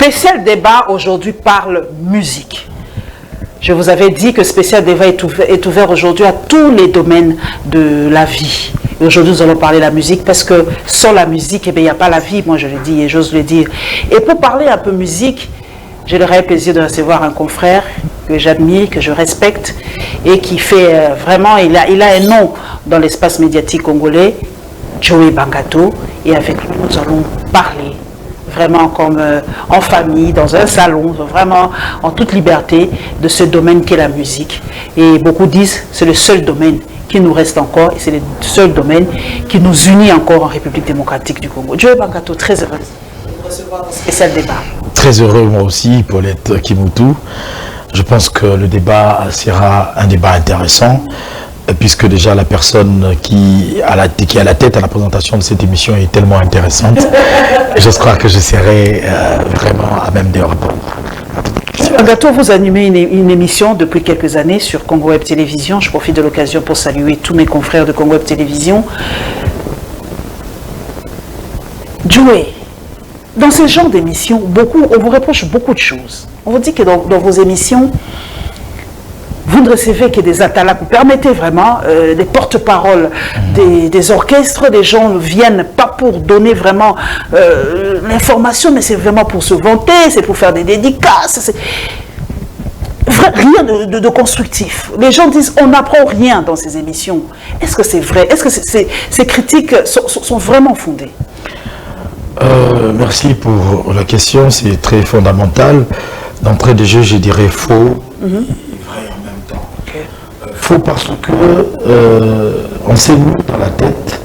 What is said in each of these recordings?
Spécial débat aujourd'hui parle musique. Je vous avais dit que Spécial débat est ouvert aujourd'hui à tous les domaines de la vie. Et aujourd'hui, nous allons parler de la musique parce que sans la musique, eh bien, il n'y a pas la vie, moi je le dis et j'ose le dire. Et pour parler un peu musique, j'ai le réel plaisir de recevoir un confrère que j'admire, que je respecte et qui fait vraiment, il a un nom dans l'espace médiatique congolais, Joey Bangato. Et avec lui, nous allons parler vraiment comme en famille, dans un salon, vraiment en toute liberté de ce domaine qu'est la musique. Et beaucoup disent que c'est le seul domaine qui nous reste encore et c'est le seul domaine qui nous unit encore en République démocratique du Congo. Joey Bangato, très heureux de recevoir un spécial débat. Très heureux moi aussi, Paulette Kimoutou. Je pense que le débat sera un débat intéressant, puisque déjà la personne qui est à la tête à la présentation de cette émission est tellement intéressante. Je crois que je serai vraiment à même de répondre. Bangato, vous animez une émission depuis quelques années sur Congo Web Télévision. Je profite de l'occasion pour saluer tous mes confrères de Congo Web Télévision. Joey, dans ce genre d'émissions, on vous reproche beaucoup de choses. On vous dit que dans vos émissions, vous ne recevez que des atalas. Vous permettez vraiment des porte-paroles des orchestres. Des gens ne viennent pas pour donner vraiment l'information, mais c'est vraiment pour se vanter, c'est pour faire des dédicaces. Rien de constructif. Les gens disent on n'apprend rien dans ces émissions. Est-ce que c'est vrai? Est-ce que ces critiques sont vraiment fondées? Merci pour la question, c'est très fondamental. D'entrée de jeu, je dirais faux et vrai en même temps. Okay. Faux parce que on s'est mis dans la tête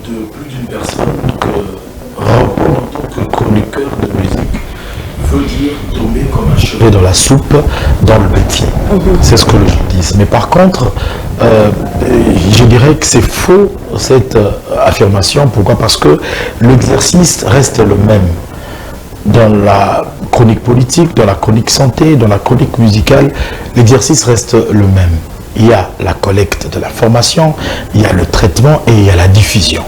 de plus d'une personne que répondre en tant que chroniqueur de musique veut dire tomber comme un cheveu dans la soupe, dans le métier. C'est ce que les gens disent. Mais par contre, je dirais que c'est faux cette affirmation. Pourquoi? Parce que l'exercice reste le même. Dans la chronique politique, dans la chronique santé, dans la chronique musicale, l'exercice reste le même. Il y a la collecte de l'information, il y a le traitement et il y a la diffusion.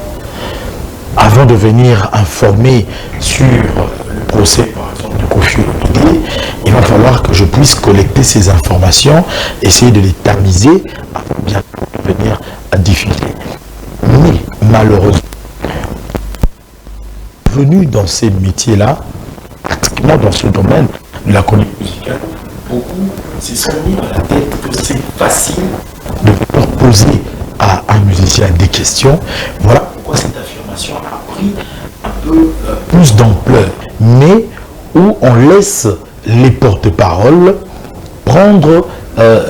Avant de venir informer sur le procès, par exemple, de Koffi Olomide, il va falloir que je puisse collecter ces informations, essayer de les tamiser avant bien venir à diffuser. Mais malheureusement, venu dans ces métiers-là, pratiquement dans ce domaine de la chronique musicale, beaucoup se sont mis à la tête que c'est facile de poser à un musicien des questions. Voilà pourquoi cette affirmation a pris un peu plus d'ampleur, mais où on laisse les porte-paroles prendre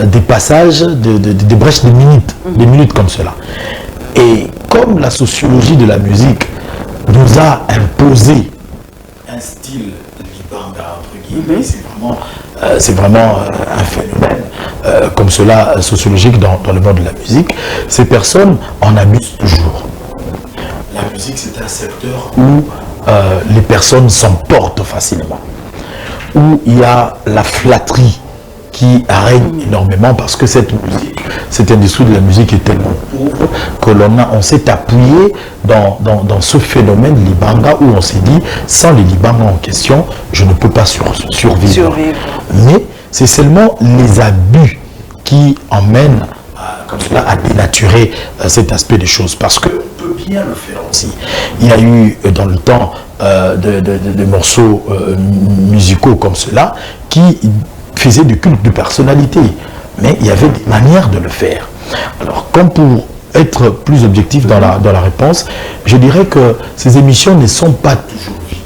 des passages, des brèches de minutes, des minutes comme cela. Et comme la sociologie de la musique nous a imposé un style libanga, entre guillemets, c'est vraiment un phénomène comme cela sociologique dans le monde de la musique. Ces personnes en abusent toujours. La musique, c'est un secteur où les personnes s'emportent facilement, où il y a la flatterie qui règne énormément parce que cette musique, cette industrie de la musique est tellement pauvre que on s'est appuyé dans ce phénomène libanga où on s'est dit, sans les libanga en question, je ne peux pas survivre. Mais c'est seulement les abus qui emmènent comme cela à dénaturer cet aspect des choses, parce qu'on peut bien le faire aussi. Il y a eu dans le temps des morceaux musicaux comme cela qui faisait du culte de personnalité, mais il y avait des manières de le faire. Alors, comme pour être plus objectif dans la réponse, je dirais que ces émissions ne sont pas toujours vides,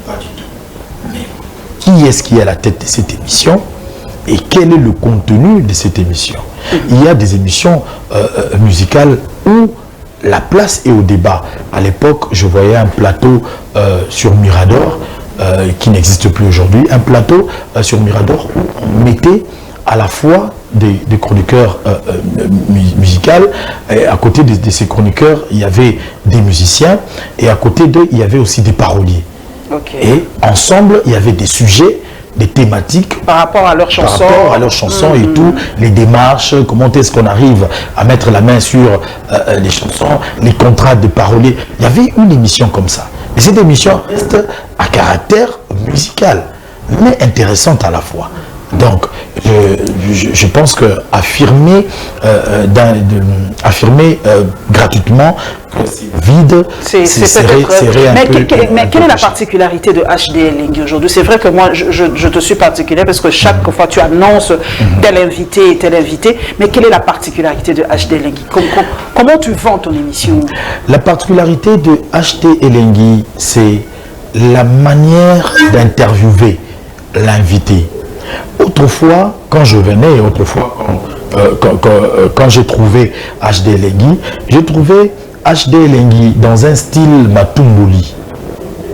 pas du tout. Mais qui est-ce qui est à la tête de cette émission et quel est le contenu de cette émission? Il y a des émissions musicales où la place est au débat. À l'époque, je voyais un plateau sur Mirador, qui n'existe plus aujourd'hui, un plateau sur Mirador où on mettait à la fois des chroniqueurs musicaux, et à côté de ces chroniqueurs, il y avait des musiciens, et à côté d'eux, il y avait aussi des paroliers. Okay. Et ensemble, il y avait des sujets, des thématiques par rapport à leurs chansons, et tout, les démarches, comment est-ce qu'on arrive à mettre la main sur les chansons, les contrats de paroliers. Il y avait une émission comme ça. Et cette émission reste à caractère musical, mais intéressante à la fois. Donc, je pense que affirmer gratuitement que c'est vide, serait un peu... Mais quelle est la particularité de HD Elengi aujourd'hui? C'est vrai que moi, je te suis particulier parce que chaque fois tu annonces tel invité et tel invité, mais quelle est la particularité de HD Elengi? Comment tu vends ton émission? La particularité de HD Elengi, c'est la manière d'interviewer l'invité. Autrefois, quand je venais, quand j'ai trouvé HD Elengi, j'ai trouvé HD Elengi dans un style Matumboli.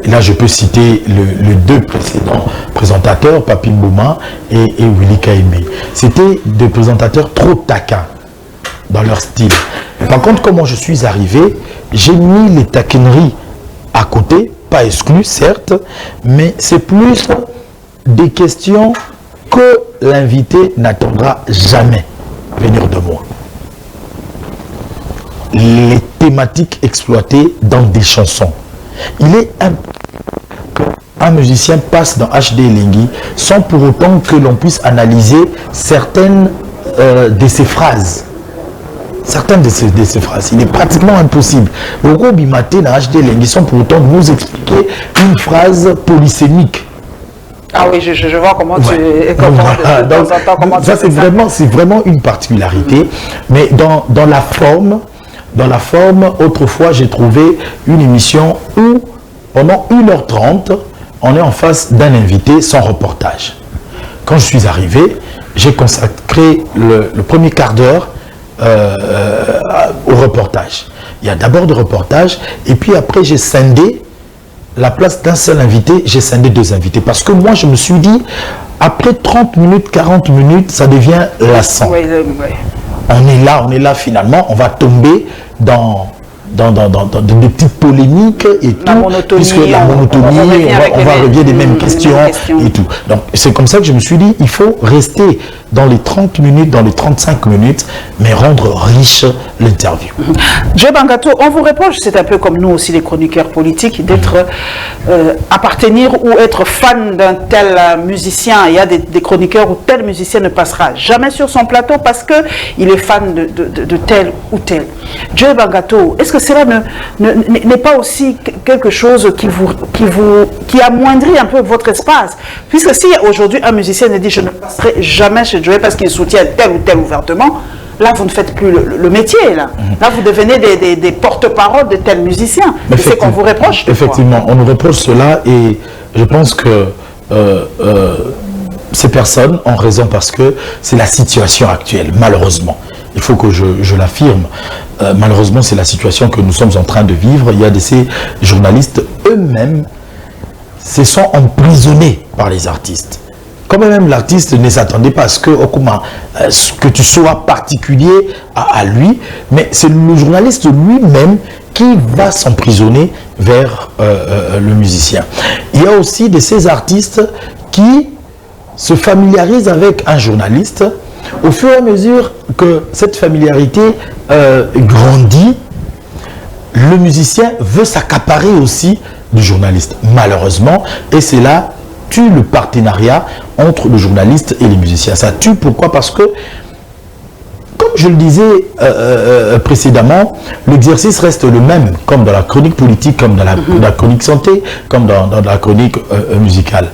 Et là, je peux citer les deux précédents présentateurs, Papi Mboma et Willy Kaimé. C'était des présentateurs trop taquins dans leur style. Par contre, comment je suis arrivé, j'ai mis les taquineries à côté, pas exclues, certes, mais c'est plus des questions que l'invité n'attendra jamais venir de moi. Les thématiques exploitées dans des chansons. Il est qu'un musicien passe dans HD Elengi sans pour autant que l'on puisse analyser certaines de ses phrases. Certaines de ces phrases. Il est pratiquement impossible. Le gros bimaté dans HD Elengi sans pour autant nous expliquer une phrase polysémique. Ah oui, je vois comment tu... Ça, c'est vraiment une particularité. Mais dans la forme, autrefois, j'ai trouvé une émission où, pendant 1h30, on est en face d'un invité sans reportage. Quand je suis arrivé, j'ai consacré le premier quart d'heure au reportage. Il y a d'abord le reportage, et puis après, j'ai scindé la place d'un seul invité, j'ai scindé 2 invités. Parce que moi, je me suis dit, après 30 minutes, 40 minutes, ça devient lassant. Oui. On est là finalement, on va tomber dans des petites polémiques et tout, puisque la monotonie, on va revenir des mêmes questions et tout. Donc, c'est comme ça que je me suis dit, il faut rester dans les 30 minutes, dans les 35 minutes, mais rendre riche l'interview. Joe Bangato, on vous reproche, c'est un peu comme nous aussi les chroniqueurs politiques, d'être appartenir ou être fan d'un tel musicien. Il y a des chroniqueurs où tel musicien ne passera jamais sur son plateau parce qu'il est fan de tel ou tel. Joe Bangato, est-ce que cela n'est pas aussi quelque chose qui amoindrit un peu votre espace? Puisque si aujourd'hui un musicien ne dit je ne passerai jamais chez Joe parce qu'il soutient tel ou tel ouvertement, là vous ne faites plus le métier. Là vous devenez des porte-parole de tels musiciens. C'est qu'on vous reproche. Effectivement, on nous reproche cela et je pense que ces personnes ont raison parce que c'est la situation actuelle, malheureusement. Il faut que je l'affirme. Malheureusement, c'est la situation que nous sommes en train de vivre. Il y a ces journalistes eux-mêmes se sont emprisonnés par les artistes. Quand même l'artiste ne s'attendait pas à ce que tu sois particulier à lui, mais c'est le journaliste lui-même qui va s'emprisonner vers le musicien. Il y a aussi de ces artistes qui se familiarisent avec un journaliste. Au fur et à mesure que cette familiarité grandit, le musicien veut s'accaparer aussi du journaliste, malheureusement, et c'est là tue le partenariat entre le journaliste et les musiciens. Ça tue, pourquoi? Parce que, comme je le disais précédemment, l'exercice reste le même, comme dans la chronique politique, comme dans la chronique santé, comme dans la chronique musicale.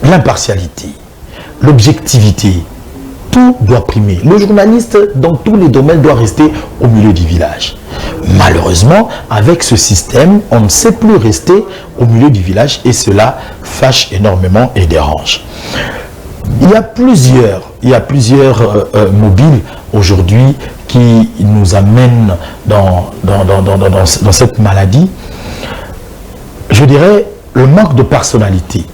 L'impartialité, l'objectivité, tout doit primer. Le journaliste, dans tous les domaines, doit rester au milieu du village. Malheureusement, avec ce système, on ne sait plus rester au milieu du village et cela fâche énormément et dérange. Il y a plusieurs mobiles aujourd'hui qui nous amènent dans cette maladie. Je dirais le manque de personnalité.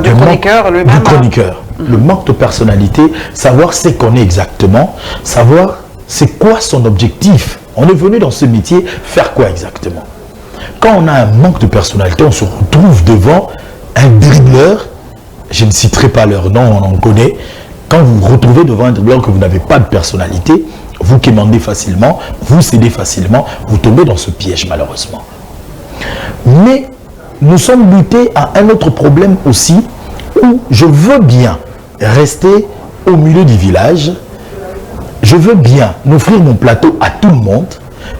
Du chroniqueur lui-même. Du chroniqueur. Le manque de personnalité, savoir ce qu'on est exactement, savoir c'est quoi son objectif. On est venu dans ce métier faire quoi exactement? Quand on a un manque de personnalité, on se retrouve devant un dribbleur, je ne citerai pas leur nom, on en connaît. Quand vous vous retrouvez devant un dribbleur que vous n'avez pas de personnalité, vous quémandez facilement, vous cédez facilement, vous tombez dans ce piège malheureusement. Mais nous sommes butés à un autre problème aussi, où je veux bien rester au milieu du village, je veux bien offrir mon plateau à tout le monde,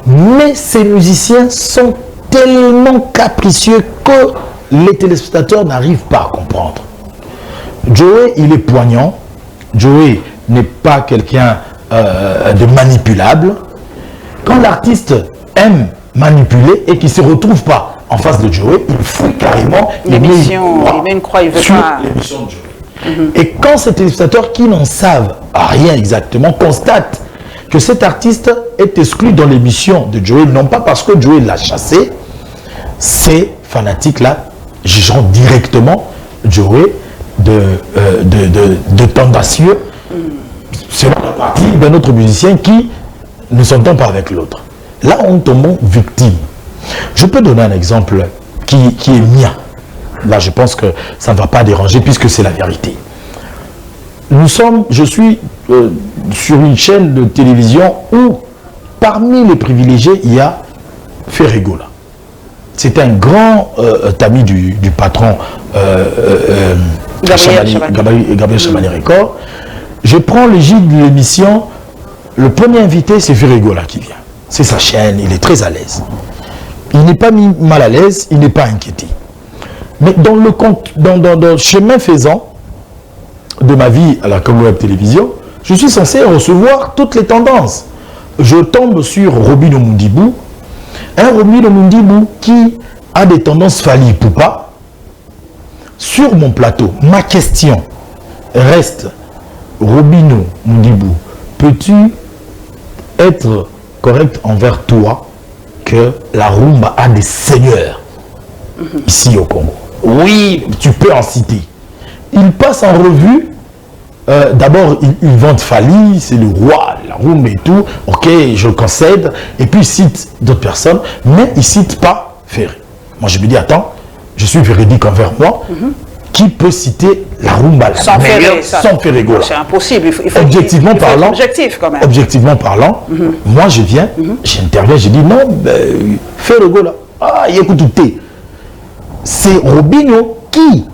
mais ces musiciens sont tellement capricieux que les téléspectateurs n'arrivent pas à comprendre. Joey, il est poignant. Joey n'est pas quelqu'un de manipulable. Quand l'artiste aime manipuler et qu'il ne se retrouve pas en face de Joey, il fuit carrément. Il met une croix, il veut sur pas. l'émission de Joey. Et quand ces téléspectateurs qui n'en savent rien exactement constatent que cet artiste est exclu dans l'émission de Joey, non pas parce que Joey l'a chassé, ces fanatiques-là jugeront directement Joey de tendancieux selon la partie d'un autre musicien qui ne s'entend pas avec l'autre. Là, on tombe victime. Je peux donner un exemple qui est mien. Là, je pense que ça ne va pas déranger puisque c'est la vérité. Je suis sur une chaîne de télévision où, parmi les privilégiés, il y a Ferregola. C'est un grand ami du patron Gabriel Chamani-Record. Je prends l'égide de l'émission. Le premier invité, c'est Ferregola qui vient. C'est sa chaîne, il est très à l'aise. Il n'est pas mis mal à l'aise, il n'est pas inquiété. Mais dans le chemin faisant de ma vie à la Comweb Télévision, je suis censé recevoir toutes les tendances. Je tombe sur Robin Omundibou, un Robin Omundibou qui a des tendances Fally Ipupa. Sur mon plateau, ma question reste: Robin Omundibou, peux-tu être correct envers toi que la rumba a des seigneurs ici au Congo? Oui, tu peux en citer. Il passe en revue, d'abord il vante Fally, c'est le roi, la rumba et tout, ok, je le concède, et puis il cite d'autres personnes, mais il ne cite pas Ferré. Moi je me dis, attends, je suis véridique envers moi, qui peut citer la rumba sans Ferregola? C'est impossible, il faut objectivement parlant, objectif quand même. Objectivement parlant, moi je viens, j'interviens, je dis non, Ferregola, écoute, c'est Robinho qui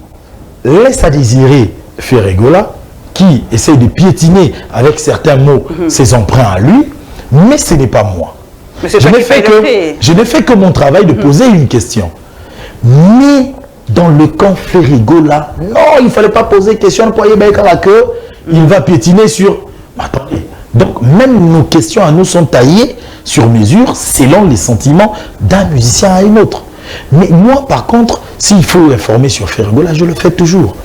laisse à désirer Ferregola, qui essaie de piétiner avec certains mots ses emprunts à lui, mais ce n'est pas moi. Je n'ai fait que mon travail de poser une question. Mais dans le camp Ferregola, non, il ne fallait pas poser question pour que il va piétiner sur... Attendez, donc même nos questions à nous sont taillées sur mesure selon les sentiments d'un musicien à un autre. Mais moi, par contre, s'il faut informer sur Ferregola, je le fais toujours.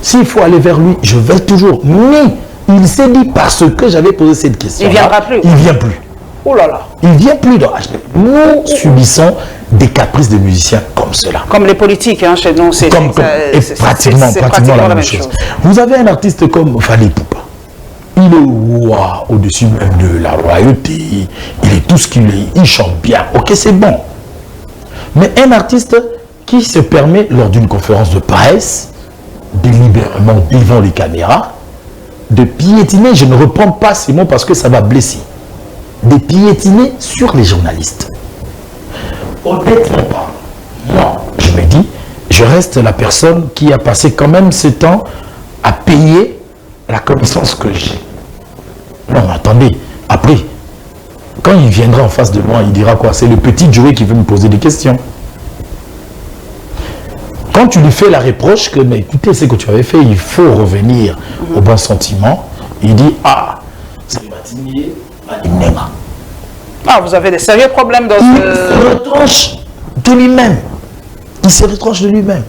S'il faut aller vers lui, je vais toujours. Mais il s'est dit, parce que j'avais posé cette question, il ne viendra plus. Il ne vient plus. Oh là là. Il ne vient plus dans HDP. Nous subissons des caprices de musiciens comme cela. Comme les politiques, hein, chez nous, c'est pratiquement la même chose. Vous avez un artiste comme Fally Ipupa. Il est roi au-dessus même de la royauté. Il est tout ce qu'il est. Il chante bien. Ok, c'est bon. Mais un artiste qui se permet, lors d'une conférence de presse, délibérément devant les caméras, de piétiner, je ne reprends pas ces mots parce que ça va blesser, de piétiner sur les journalistes. Honnêtement pas. Non, je me dis, je reste la personne qui a passé quand même ce temps à payer la connaissance que j'ai. Non, mais attendez, après, quand il viendra en face de moi, il dira quoi? C'est le petit Joey qui veut me poser des questions. Quand tu lui fais la reproche que, mais écoutez, ce que tu avais fait, il faut revenir au bon sentiment, il dit, c'est Matinier, Malinema. Vous avez des sérieux problèmes dans Il se retranche de lui-même. Il se retranche de lui-même.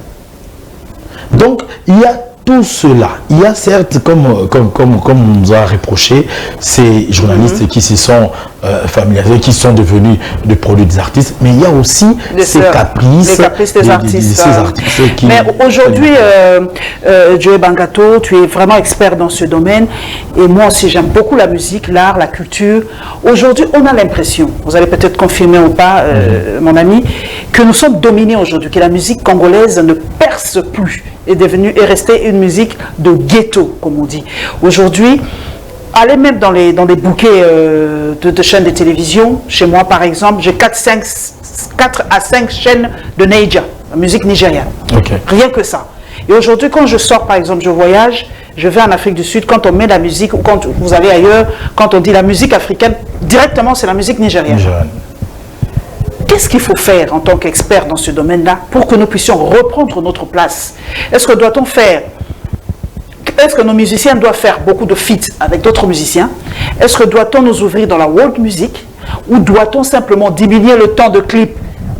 Donc, il y a tout cela. Il y a certes, comme on nous a reproché, ces journalistes qui se sont familiarisés, qui sont devenus des produits des artistes, mais il y a aussi ces caprices des artistes. Mais aujourd'hui, Joey Bangato, tu es vraiment expert dans ce domaine, et moi aussi j'aime beaucoup la musique, l'art, la culture. Aujourd'hui, on a l'impression, vous allez peut-être confirmer ou pas, mon ami, que nous sommes dominés aujourd'hui, que la musique congolaise ne perce plus, est restée une musique de ghetto, comme on dit. Aujourd'hui, allez même dans les bouquets de chaînes de télévision. Chez moi, par exemple, j'ai 4, 5, 4 à 5 chaînes de Naija, la musique nigériane. Rien que ça. Et aujourd'hui, quand je sors, par exemple, je voyage, je vais en Afrique du Sud, quand on met la musique, ou quand vous allez ailleurs, quand on dit la musique africaine, directement, c'est la musique nigériane. Qu'est-ce qu'il faut faire en tant qu'expert dans ce domaine-là pour que nous puissions reprendre notre place? Est-ce que doit-on faire? Est-ce que nos musiciens doivent faire beaucoup de feats avec d'autres musiciens? Est-ce que doit-on nous ouvrir dans la world music? Ou doit-on simplement diminuer le temps de clip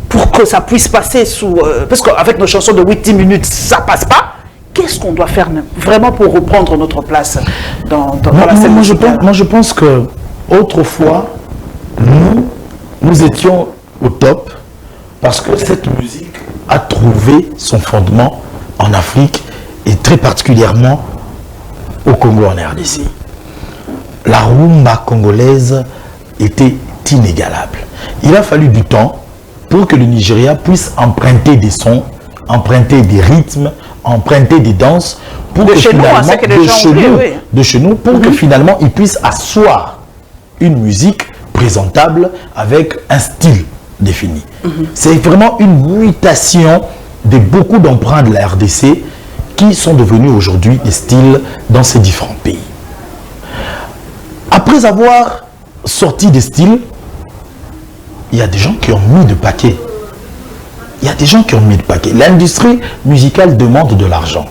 pour que ça puisse passer sous... parce qu'avec nos chansons de 8-10 minutes, ça ne passe pas. Qu'est-ce qu'on doit faire vraiment pour reprendre notre place dans la scène musicale? Moi, je pense que autrefois, nous étions au top parce que cette musique a trouvé son fondement en Afrique et très particulièrement au Congo, en RDC. La rumba congolaise était inégalable. Il a fallu du temps pour que le Nigeria puisse emprunter des sons, emprunter des rythmes, emprunter des danses pour que finalement, de chez nous, pour que finalement il puisse asseoir une musique présentable avec un style défini. C'est vraiment une mutation de beaucoup d'emprunts de la RDC qui sont devenus aujourd'hui des styles dans ces différents pays. Après avoir sorti des styles, il y a des gens qui ont mis de paquet. Il y a des gens qui ont mis de paquet. L'industrie musicale demande de l'argent.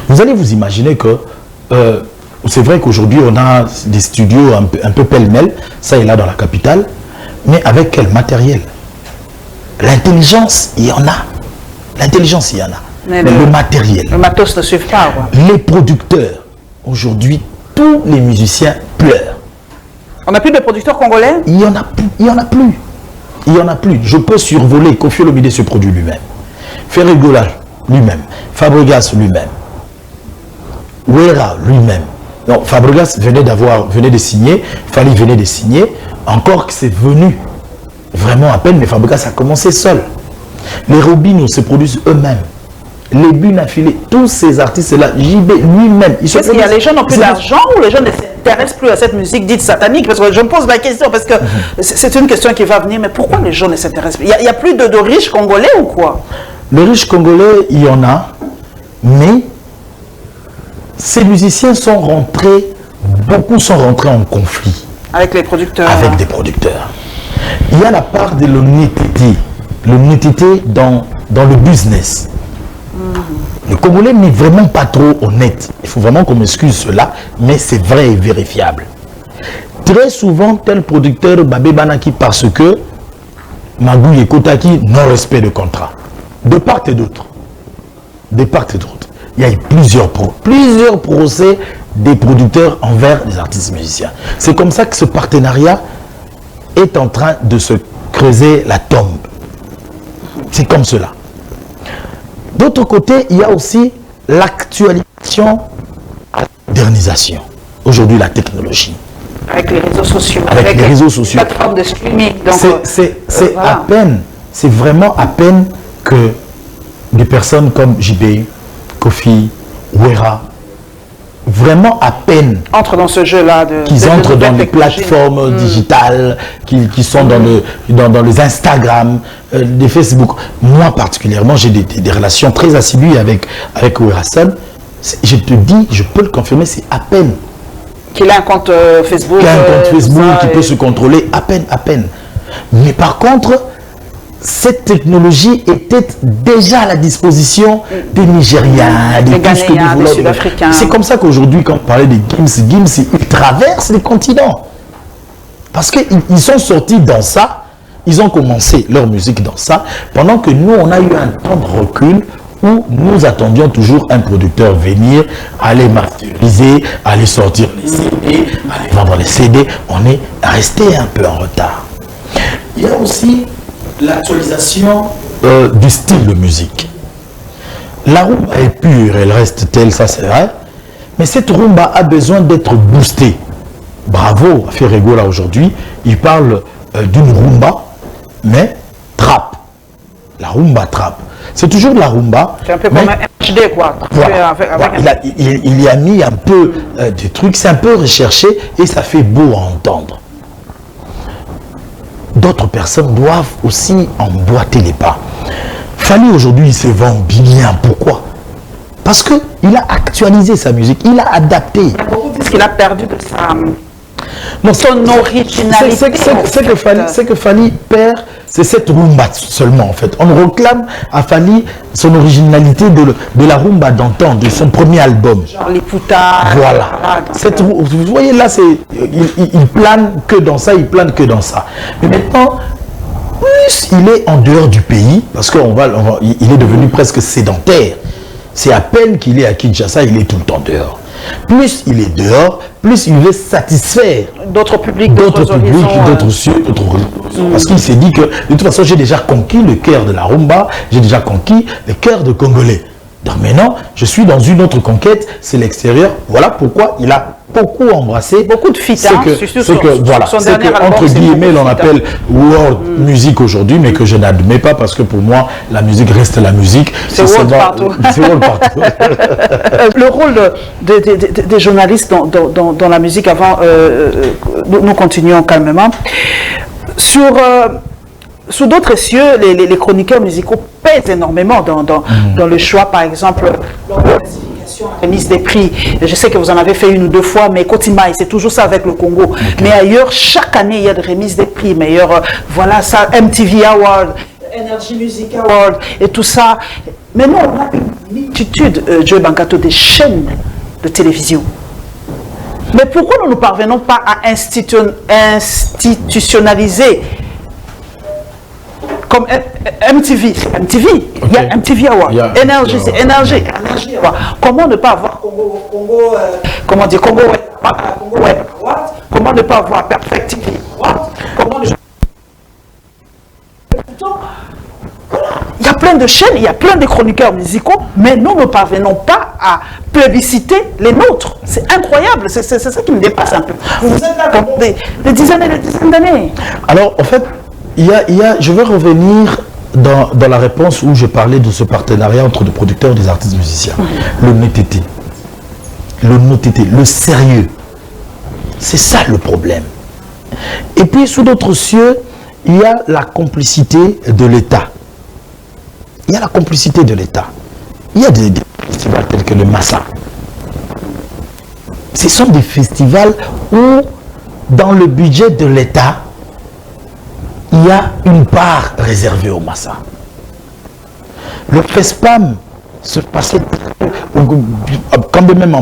Vous allez vous imaginer que c'est vrai qu'aujourd'hui on a des studios un peu pêle-mêle, ça et là dans la capitale, mais avec quel matériel? L'intelligence, il y en a. L'intelligence, il y en a. Mais le matériel. Le matos ne suit pas. Quoi. Les producteurs, aujourd'hui, tous les musiciens pleurent. On n'a plus de producteurs congolais? Il n'y en a plus. Il n'y en a plus. Il n'y en a plus. Je peux survoler. Koffi Olomide se produit lui-même. Ferregola lui-même. Fabregas lui-même. Ouera lui-même. Non, Fabregas venait de signer. Fali venait de signer. Encore que c'est venu vraiment à peine, mais Fabregas a commencé seul. Les Robinho se produisent eux-mêmes. Les Bunafilé, tous ces artistes-là, JB lui-même. Est-ce qu'il y a les gens n'ont plus d'argent ou les gens ne s'intéressent plus à cette musique dite satanique? Parce que je me pose la question, parce que c'est une question qui va venir, mais pourquoi les gens ne s'intéressent plus? Il n'y a plus de riches Congolais ou quoi? Les riches Congolais, il y en a, mais ces musiciens sont rentrés, beaucoup sont rentrés en conflit. Avec les producteurs. Avec des producteurs. Il y a la part de l'honnêteté dans le business. Le Congolais n'est vraiment pas trop honnête. Il faut vraiment qu'on m'excuse cela, mais c'est vrai et vérifiable. Très souvent, tel producteur Babé Banaki parce que Magou et Kotaki, non-respect de contrat. De part et d'autre. De part et d'autre. Il y a eu plusieurs procès des producteurs envers les artistes musiciens. C'est comme ça que ce partenariat est en train de se creuser la tombe. C'est comme cela. D'autre côté, il y a aussi l'actualisation à la modernisation. Aujourd'hui, la technologie. Avec les réseaux sociaux. Avec les réseaux sociaux. Plateforme de streaming. C'est voilà. À peine, c'est vraiment à peine que des personnes comme JB, Koffi, Ouera, vraiment à peine entrent dans ce jeu-là. Qu'ils entrent dans les plateformes digitales, qui sont dans les Instagram, les Facebook. Moi particulièrement, j'ai des relations très assidues avec Ouera Son. Je te dis, je peux le confirmer, c'est à peine. Qu'il a un compte Facebook. Qu'il a un compte Facebook qui peut se contrôler, à peine. Mais par contre, cette technologie était déjà à la disposition des Nigériens, des Ghanéens, des Sud-Africains. C'est comme ça qu'aujourd'hui, quand on parlait des Gims, ils traversent les continents. Parce qu'ils sont sortis dans ça, ils ont commencé leur musique dans ça, pendant que nous, on a eu un temps de recul où nous attendions toujours un producteur venir, aller masteriser, aller sortir les CD, aller vendre les CD. On est resté un peu en retard. Il y a aussi l'actualisation du style de musique. La rumba est pure, elle reste telle, ça c'est vrai, mais cette rumba a besoin d'être boostée. Bravo à Ferregola aujourd'hui, il parle d'une rumba, mais trap. La rumba trap. C'est toujours de la rumba. C'est un peu comme un HD quoi. Voilà. Il y a mis un peu des trucs, c'est un peu recherché et ça fait beau à entendre. d'autres personnes doivent aussi emboîter les pas. Fally aujourd'hui, il se vend bien. Pourquoi? Parce qu'il a actualisé sa musique, il a adapté. Beaucoup disent qu'il a perdu de sa... Non, son originalité. C'est que Fally perd, c'est cette rumba seulement en fait. On réclame à Fally son originalité de la rumba d'antan, de son premier album. Genre les poutards. Voilà. Vous voyez là, il plane que dans ça, il plane que dans ça. Mais maintenant, plus il est en dehors du pays, parce qu'il est devenu presque sédentaire. C'est à peine qu'il est à Kinshasa, il est tout le temps dehors. Plus il est dehors, plus il veut satisfaire d'autres publics, d'autres cieux, d'autres horizons. Parce qu'il s'est dit que de toute façon, j'ai déjà conquis le cœur de la rumba, j'ai déjà conquis le cœur de Congolais. Donc maintenant, je suis dans une autre conquête, c'est l'extérieur. Voilà pourquoi il a beaucoup embrassé. Beaucoup de feats. C'est que entre guillemets, l'on appelle world music aujourd'hui, mais que je n'admets pas parce que pour moi, la musique reste la musique. C'est world partout. C'est world partout. Le rôle des journalistes dans la musique avant, nous continuons calmement. Sous d'autres cieux, les chroniqueurs musicaux pèsent énormément dans le choix, par exemple, la remise des prix. Je sais que vous en avez fait une ou deux fois, mais Kotimaï, c'est toujours ça avec le Congo. Okay. Mais ailleurs, chaque année, il y a des remises des prix meilleurs. Voilà ça, MTV Award, Energy Music Award et tout ça. Mais non, on a une multitude, Joey Bankato, des chaînes de télévision. Mais pourquoi nous ne parvenons pas à institutionnaliser comme MTV, okay. Il y a MTV Award, Energy, c'est Energy Award. Comment ne pas avoir Congo Web Award? Comment ne pas avoir Perfect TV Award? Il y a plein de chaînes, il y a plein de chroniqueurs musicaux, mais nous ne parvenons pas à plébisciter les nôtres. C'est incroyable, c'est ça qui me dépasse un peu. Vous êtes là pendant des dizaines et des dizaines d'années. Alors, en fait, je vais revenir dans la réponse où je parlais de ce partenariat entre les producteurs et les artistes musiciens. L'honnêteté, le sérieux. C'est ça le problème. Et puis, sous d'autres cieux, il y a la complicité de l'État. Il y a la complicité de l'État. Il y a des festivals tels que le Massa. Ce sont des festivals où, dans le budget de l'État, il y a une part réservée au Massa. Le FESPAM se passait quand même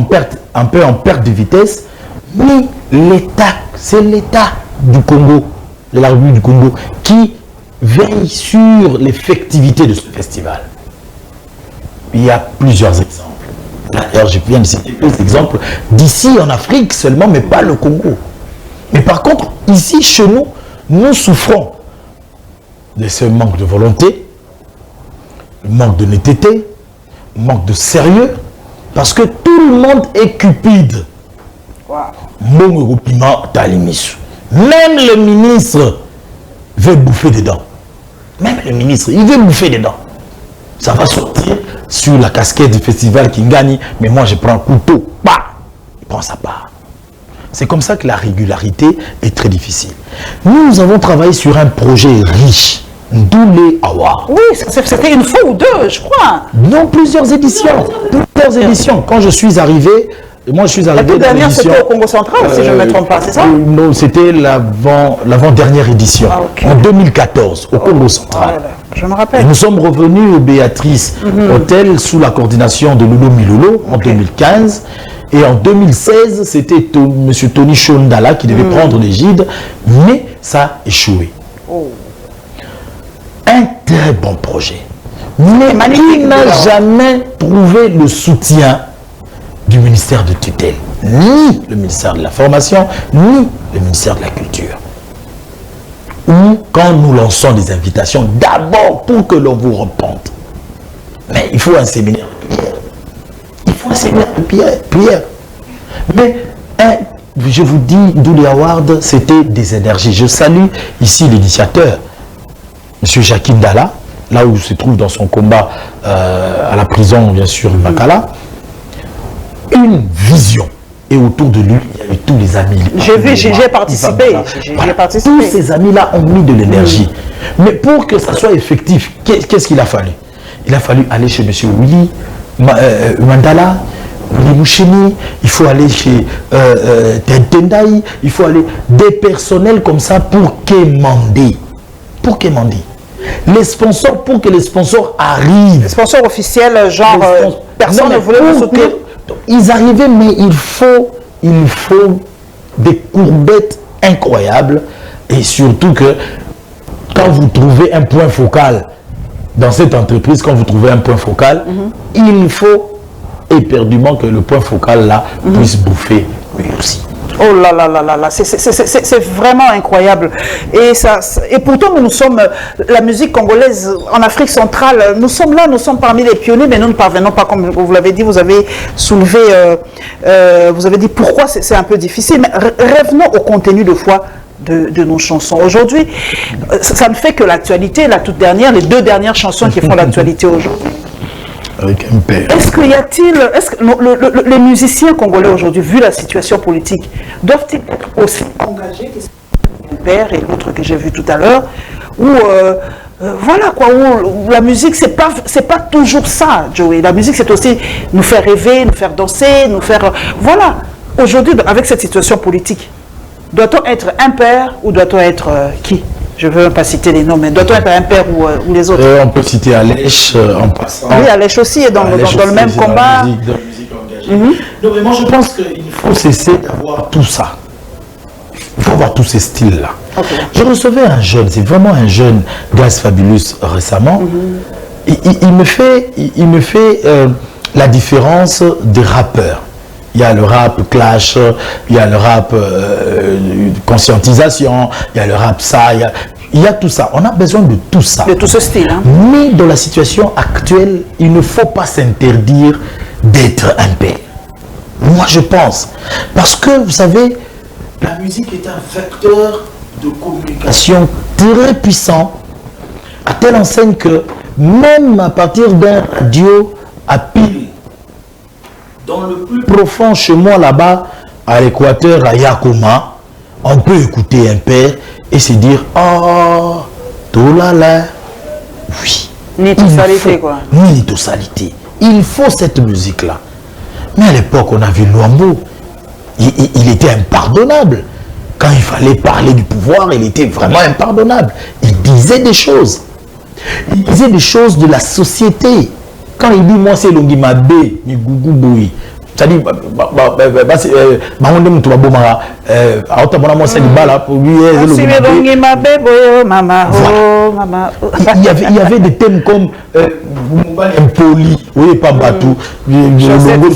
un peu en perte de vitesse, mais l'État, c'est l'État du Congo, de la République du Congo, qui veille sur l'effectivité de ce festival. Il y a plusieurs exemples. D'ailleurs, je viens de citer deux exemples d'ici en Afrique seulement, mais pas le Congo. Mais par contre, ici, chez nous, nous souffrons de ce manque de volonté, manque d'honnêteté, manque de sérieux, parce que tout le monde est cupide. Même le ministre veut bouffer dedans. Même le ministre, il veut bouffer dedans. Ça va sortir sur la casquette du festival qui gagne, mais moi je prends un couteau, bah, il prend sa part. C'est comme ça que la régularité est très difficile. Nous avons travaillé sur un projet riche, Doulé Awa. Oui, c'était une fois ou deux, je crois. Non, plusieurs éditions. Plusieurs éditions. Quand je suis arrivé, moi je suis arrivé. La toute dernière, c'était au Congo central, si je ne me trompe pas, c'est ça? Non, c'était l'avant-dernière édition, en 2014, au Congo central. Je me rappelle. Et nous sommes revenus au Béatrice Hôtel sous la coordination de Lolo Milolo en 2015. Et en 2016, c'était M. Tony Shondala qui devait prendre l'égide, mais ça a échoué. Un très bon projet, mais qui n'a jamais trouvé le soutien du ministère de tutelle, ni le ministère de la Formation, ni le ministère de la Culture. Ou quand nous lançons des invitations, d'abord pour que l'on vous repente. Mais il faut un séminaire de prière. Il faut un séminaire de prière. Mais je vous dis, Doulé Award, c'était des énergies. Je salue ici l'initiateur, M. Jacquim Dala, là où il se trouve dans son combat à la prison, bien sûr, Makala. Une vision, et autour de lui, il y avait tous les amis. J'ai vu, j'ai participé. J'ai participé. Tous ces amis-là ont mis de l'énergie. Mais pour que ça soit effectif, qu'est-ce qu'il a fallu? Il a fallu aller chez M. Willy Mandela, Moucheni, il faut aller chez Tendai, il faut aller des personnels comme ça pour quémander. Pour quémander. Les sponsors, pour que les sponsors arrivent. Les sponsors officiels, genre, personne ne voulait vous soutenir. Ils arrivaient, mais il faut des courbettes incroyables. Et surtout que quand vous trouvez un point focal dans cette entreprise, quand vous trouvez un point focal, il faut éperdument que le point focal là puisse bouffer lui aussi. Oh là là là là là, c'est vraiment incroyable. Et pourtant, nous sommes, la musique congolaise en Afrique centrale, nous sommes là, nous sommes parmi les pionniers, mais nous ne parvenons pas, comme vous l'avez dit, vous avez soulevé, vous avez dit pourquoi c'est un peu difficile. Mais revenons au contenu de foi de nos chansons. Aujourd'hui, ça ne fait que l'actualité, la toute dernière, les 2 dernières chansons qui font l'actualité aujourd'hui. Avec un père. Est-ce que les musiciens congolais aujourd'hui, vu la situation politique, doivent-ils être aussi engagés que un père et l'autre que j'ai vu tout à l'heure, où voilà quoi, où la musique c'est pas toujours ça, Joey. La musique c'est aussi nous faire rêver, nous faire danser, nous faire voilà. Aujourd'hui, avec cette situation politique, doit-on être un père ou doit-on être qui? Je ne veux pas citer les noms, mais doit-on être un père ou les autres? On peut citer Alèche en passant. Oui, Alèche aussi est dans le même combat. Dans la musique engagée. Donc, mais moi, je pense qu'il faut cesser d'avoir tout ça. Il faut avoir tous ces styles-là. Okay. Je recevais un jeune, c'est vraiment un jeune, Gaz Fabulous, récemment. Il me fait la différence des rappeurs. Il y a le rap clash, il y a le rap conscientisation, il y a le rap ça, il y a tout ça. On a besoin de tout ça. De tout ce style. Hein. Mais dans la situation actuelle, il ne faut pas s'interdire d'être un père. Moi, je pense. Parce que, vous savez, la musique est un facteur de communication très puissant, à telle enseigne que même à partir d'un radio à pile, dans le plus profond chez moi là-bas, à l'équateur, à Yakoma, on peut écouter un père et se dire « Oh, tout là là, oui. » Nitosalité quoi. Nitosalité. Il faut cette musique-là. Mais à l'époque, on a vu Luambo. Il était impardonnable. Quand il fallait parler du pouvoir, il était vraiment impardonnable. Il disait des choses. Il disait des choses de la société. Quand il dit, moi c'est Longimabe, ni Gougou Boui, c'est-à-dire, il y avait des thèmes comme impoli, oui, pas batou,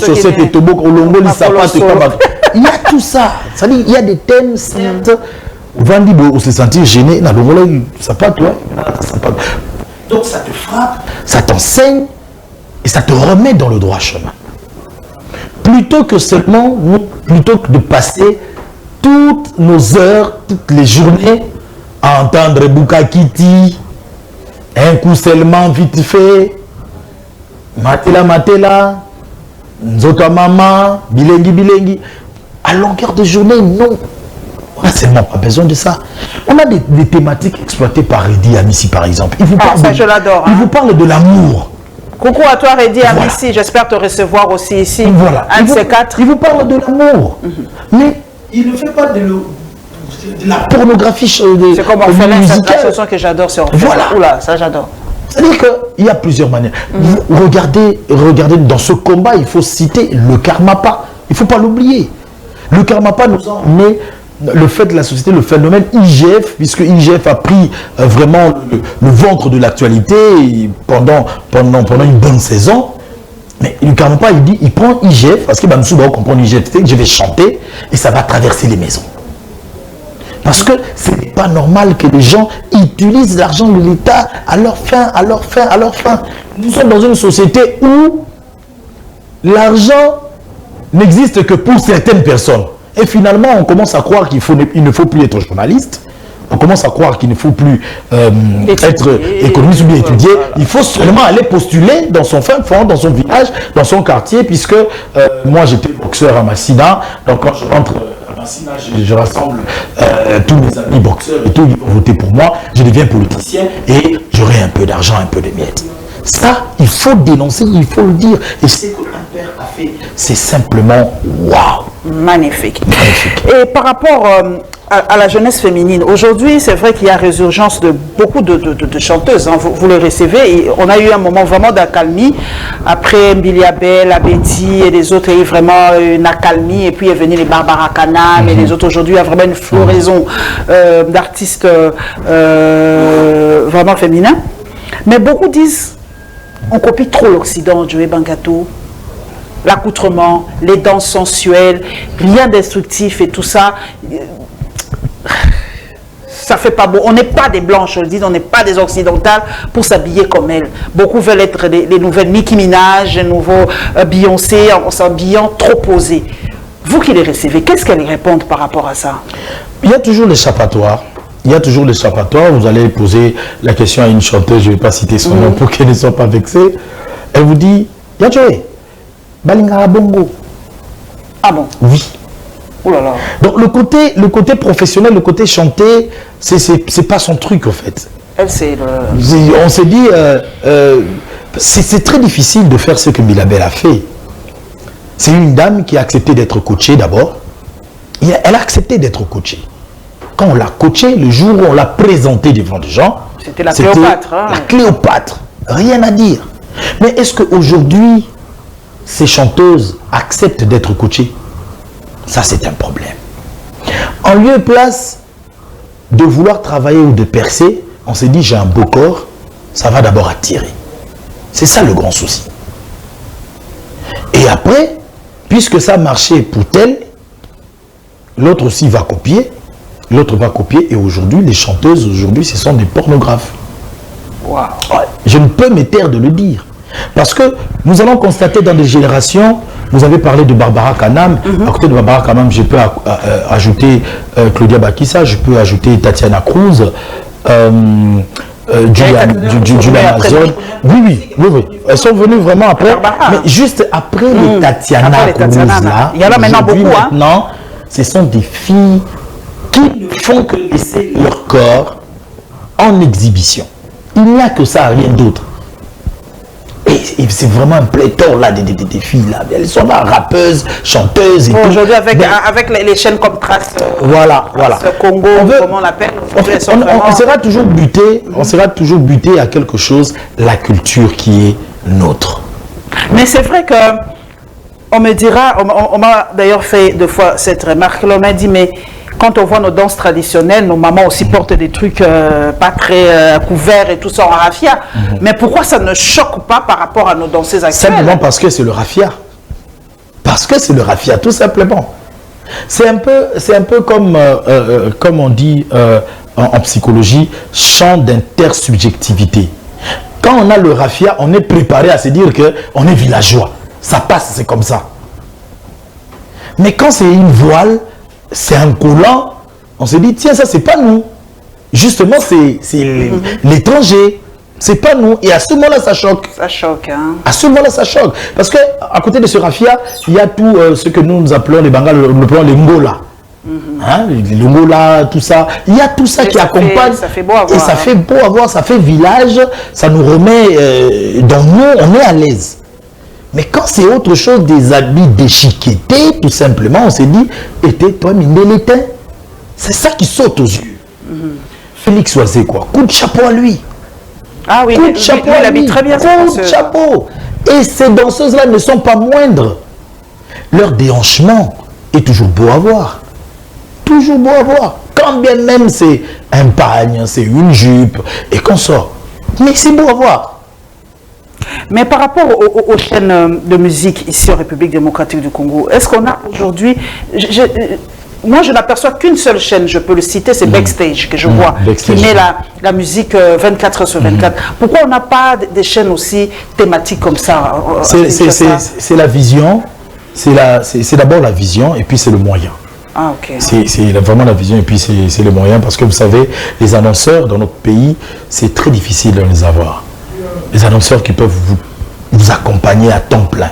chaussette et tobok, olongo, l'isapate et pas batou. Il y a tout ça. C'est-à-dire, il y a des thèmes, certes, Vandi, on se sentir gêné, ça pas toi. Donc ça te frappe, ça t'enseigne. Et ça te remet dans le droit chemin. Plutôt que seulement, plutôt que de passer toutes nos heures, toutes les journées, à entendre Boukakiti, un coup seulement vite fait, Matela, Nzoka Mama, Bilengi, à longueur de journée, non. On n'a seulement pas besoin de ça. On a des thématiques exploitées par Redi Amissi, par exemple. Il vous parle je l'adore. Il vous parle de l'amour. Coucou à toi, Redi Amissi. J'espère te recevoir aussi ici. Voilà. Un de ces 4. Il vous parle de l'amour. Mais il ne fait pas de la pornographie. C'est comme on fait la chanson que j'adore sur voilà. Oula, ça j'adore. C'est-à-dire qu'il y a plusieurs manières. Regardez, dans ce combat, il faut citer le Karmapa. Il ne faut pas l'oublier. Le Karmapa nous a emmené le fait de la société, le phénomène IGF, puisque IGF a pris vraiment le ventre de l'actualité pendant une bonne saison. Mais le Karmapa, il prend IGF, parce que nous devons comprendre IGF, c'est que je vais chanter et ça va traverser les maisons. Parce que ce n'est pas normal que les gens utilisent l'argent de l'État à leur fin. Nous sommes dans une société où l'argent n'existe que pour certaines personnes. Et finalement, on commence à croire qu'il ne faut plus être journaliste. on commence à croire qu'il ne faut plus être économiste ou bien étudier. Il faut seulement aller postuler dans son fin fond, dans son village, dans son quartier, puisque moi j'étais boxeur à Massina, donc quand je rentre à Massina, je rassemble tous mes amis boxeurs et tout, ils vont voter pour moi, je deviens politicien et j'aurai un peu d'argent, un peu de miettes. Ça, il faut dénoncer, il faut le dire. Et ce que un père a fait, c'est simplement waouh. Magnifique. Et par rapport à la jeunesse féminine, aujourd'hui, c'est vrai qu'il y a résurgence de beaucoup de chanteuses. Hein. Vous les recevez. Et on a eu un moment vraiment d'accalmie. Après Mbilia Bel, Abedi et les autres, il y a eu vraiment une accalmie. Et puis est venu les Barbara Kanam et les autres. Aujourd'hui, il y a vraiment une floraison d'artistes vraiment féminins. Mais beaucoup disent on copie trop l'Occident, Joey Bangato, l'accoutrement, les danses sensuelles, rien d'instructif et tout ça. Ça fait pas beau. On n'est pas des blanches, je le dis, on n'est pas des occidentales pour s'habiller comme elles. Beaucoup veulent être les nouvelles Nicki Minaj, les nouveaux Beyoncé, en s'habillant trop posé. Vous qui les recevez, qu'est-ce qu'elles répondent par rapport à ça? Il y a toujours l'échappatoire. Il y a toujours l'échappatoire. Vous allez poser la question à une chanteuse, je ne vais pas citer son nom pour qu'elle ne soit pas vexée. Elle vous dit, Yadjoé, Balingara Bongo. Ah bon? Oui. Oh là là. Donc le côté professionnel, le côté chanté, c'est pas son truc en fait. Elle, c'est le... On s'est dit, c'est très difficile de faire ce que Milabel a fait. C'est une dame qui a accepté d'être coachée d'abord. Elle a accepté d'être coachée. Quand on l'a coachée, le jour où on l'a présentée devant des gens, c'était la Cléopâtre. Hein. La Cléopâtre. Rien à dire. Mais est-ce qu'aujourd'hui, ces chanteuses acceptent d'être coachées? Ça, c'est un problème. En lieu et place de vouloir travailler ou de percer, on s'est dit, j'ai un beau corps, ça va d'abord attirer. C'est ça le grand souci. Et après, puisque ça marchait pour tel, l'autre aussi va copier, l'autre va copier, et aujourd'hui, les chanteuses, aujourd'hui, ce sont des pornographes. Wow. Ouais, je ne peux me taire de le dire. Parce que nous allons constater dans des générations, vous avez parlé de Barbara Kanam, à côté de Barbara Kanam, je peux ajouter Claudia Bakissa, je peux ajouter Tatiana Cruz, Julia Amazon. Oui. Elles sont venues vraiment après. Mais juste après les Tatiana Cruz, là, il y en a maintenant beaucoup. Maintenant, ce sont des filles qui ne font que laisser leur corps en exhibition. Il n'y a que ça, rien d'autre. Et c'est vraiment un pléthore là des filles là. Elles sont là, rappeuses, chanteuses et tout. Aujourd'hui avec les chaînes comme Trace. Voilà. Congo, comment on l'appelle. On sera toujours buté à quelque chose, la culture qui est nôtre. Mais c'est vrai que on me dira, on m'a d'ailleurs fait deux fois cette remarque. On m'a dit mais quand on voit nos danses traditionnelles, nos mamans aussi portent des trucs pas très couverts et tout ça en raffia. Mais pourquoi ça ne choque pas par rapport à nos danseuses actuelles? Simplement parce que c'est le raffia. Parce que c'est le raffia, tout simplement. C'est un peu comme on dit en psychologie, champ d'intersubjectivité. Quand on a le raffia, on est préparé à se dire qu'on est villageois. Ça passe, c'est comme ça. Mais quand c'est une voile, c'est un collant, on se dit, tiens, ça, c'est pas nous. Justement, c'est l'étranger. C'est pas nous. Et à ce moment-là, ça choque. Ça choque, hein. À ce moment-là, ça choque. Parce qu'à côté de ce raffia, il y a tout ce que nous appelons les Bengales, nous appelons les Ngola. Hein, les Ngola, tout ça. Il y a tout ça qui accompagne. Ça fait beau à voir. Et ça fait beau à voir, ça fait village. Ça nous remet dans nous, on est à l'aise. Mais quand c'est autre chose, des habits déchiquetés, tout simplement, on s'est dit, et toi, Mindeletin. C'est ça qui saute aux yeux. Félix Oisé, quoi. Coup de chapeau à lui. Ah oui, coup de chapeau à lui. Très bien. Coup de chapeau. Et ces danseuses-là ne sont pas moindres. Leur déhanchement est toujours beau à voir. Toujours beau à voir. Quand bien même c'est un pagne, c'est une jupe, et qu'on sort. Mais c'est beau à voir. Mais par rapport aux chaînes de musique ici en République démocratique du Congo, est-ce qu'on a aujourd'hui... Moi, je n'aperçois qu'une seule chaîne, je peux le citer, c'est Backstage, que je vois, qui met la musique 24 heures sur 24. Pourquoi on n'a pas des chaînes aussi thématiques comme ça? C'est la vision, c'est d'abord la vision, et puis c'est le moyen. Ah, ok. C'est vraiment la vision et puis c'est les moyens parce que vous savez, les annonceurs dans notre pays, c'est très difficile de les avoir. Les annonceurs qui peuvent vous accompagner à temps plein,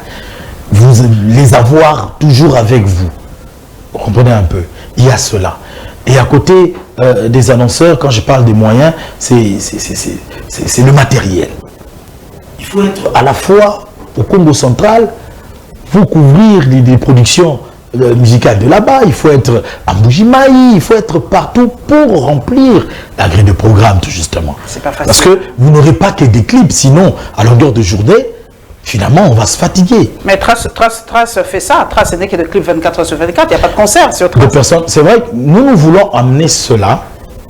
vous les avoir toujours avec vous. Vous comprenez un peu? Il y a cela. Et à côté des annonceurs, quand je parle des moyens, c'est le matériel. Il faut être à la fois au Congo central, il faut couvrir des productions musicales de là-bas, il faut être à Mbujimayi, il faut être partout pour remplir la grille de programme, tout justement. C'est pas facile. Parce que vous n'aurez pas que des clips, sinon, à longueur de journée, finalement, on va se fatiguer. Mais Trace fait ça. Trace, ce n'est que des clips 24 heures sur 24, il n'y a pas de concert sur Trace. C'est vrai que nous voulons amener cela.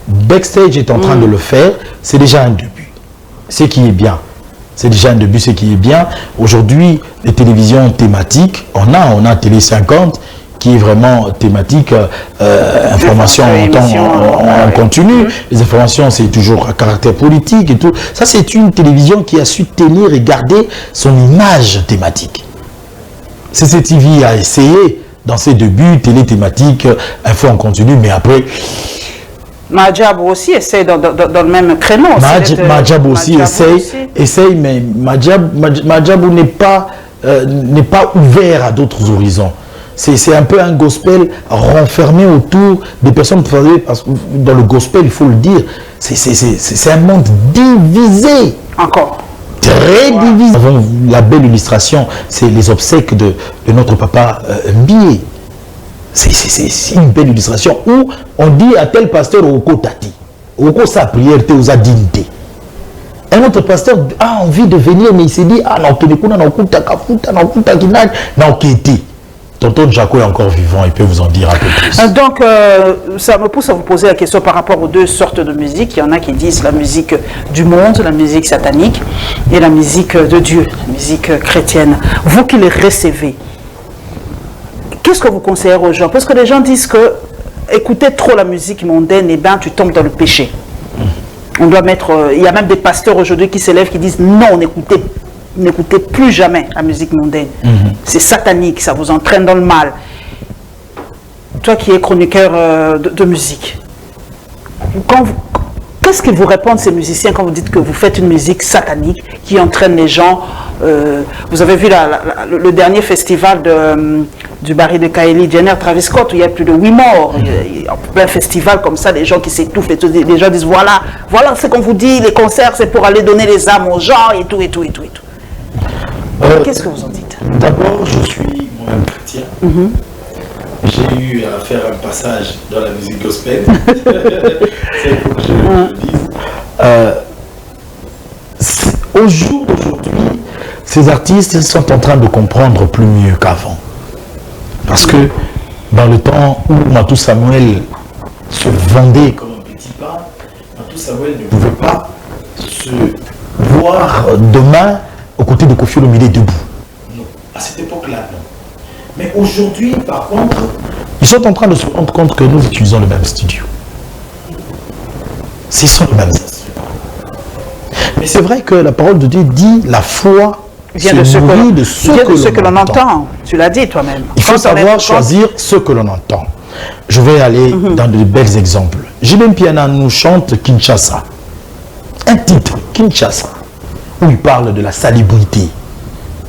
Backstage est en train de le faire. C'est déjà un début. Ce qui est bien. C'est déjà un début, ce qui est bien. Aujourd'hui, les télévisions thématiques, on a Télé 50 qui est vraiment thématique, information en continu. Les informations, c'est toujours à caractère politique et tout. Ça, c'est une télévision qui a su tenir et garder son image thématique. CCTV a essayé, dans ses débuts, télé thématique, info en continu, mais après... Majab aussi essaye dans le même créneau. Majab aussi essaye, mais Majab n'est pas ouvert à d'autres horizons. C'est un peu un gospel renfermé autour des personnes. Parce que dans le gospel, il faut le dire, c'est un monde divisé. Encore. Très divisé. La belle illustration, c'est les obsèques de notre papa Mbié. C'est une belle illustration où on dit à tel pasteur Oko Tati, Oko sa prière te aux adinté. Un autre pasteur a envie de venir, mais il s'est dit, ah non, Tonton Jaco est encore vivant, il peut vous en dire un peu plus. Donc, ça me pousse à vous poser la question par rapport aux deux sortes de musique. Il y en a qui disent la musique du monde, la musique satanique, et la musique de Dieu, la musique chrétienne. Vous qui les recevez, qu'est-ce que vous conseillez aux gens? Parce que les gens disent que écouter trop la musique mondaine, eh ben, tu tombes dans le péché. On doit mettre... il y a même des pasteurs aujourd'hui qui s'élèvent, qui disent non, n'écoutez plus jamais la musique mondaine. C'est satanique, ça vous entraîne dans le mal. Toi qui es chroniqueur de musique, qu'est-ce qu'ils vous répondent ces musiciens quand vous dites que vous faites une musique satanique qui entraîne les gens? Vous avez vu le dernier festival du Barry de Kylie Jenner, Travis Scott, où il y a plus de 8 morts. Il y a plein de festivals comme ça, les gens qui s'étouffent et tout. Les gens disent voilà ce qu'on vous dit, les concerts c'est pour aller donner les âmes aux gens et tout. Qu'est-ce que vous en dites? D'abord, je suis moi-même chrétien. J'ai eu à faire un passage dans la musique gospel. C'est pour que je le dise. Au jour d'aujourd'hui, ces artistes sont en train de comprendre plus mieux qu'avant. Parce que dans le temps où Matou Samuel se vendait comme un petit pain, Matou Samuel ne pouvait pas se voir demain aux côtés de Koffi Olomide debout. Non, à cette époque-là, non. Mais aujourd'hui, par contre, ils sont en train de se rendre compte que nous utilisons le même studio. Ce sont les mêmes instruments. Mais c'est vrai que la parole de Dieu dit la foi vient de ce que l'on entend. Tu l'as dit toi-même. Il faut savoir choisir ce que l'on entend. Je vais aller dans de bels exemples. Jibem Piana nous chante Kinshasa. Un titre, Kinshasa, où il parle de la salubrité.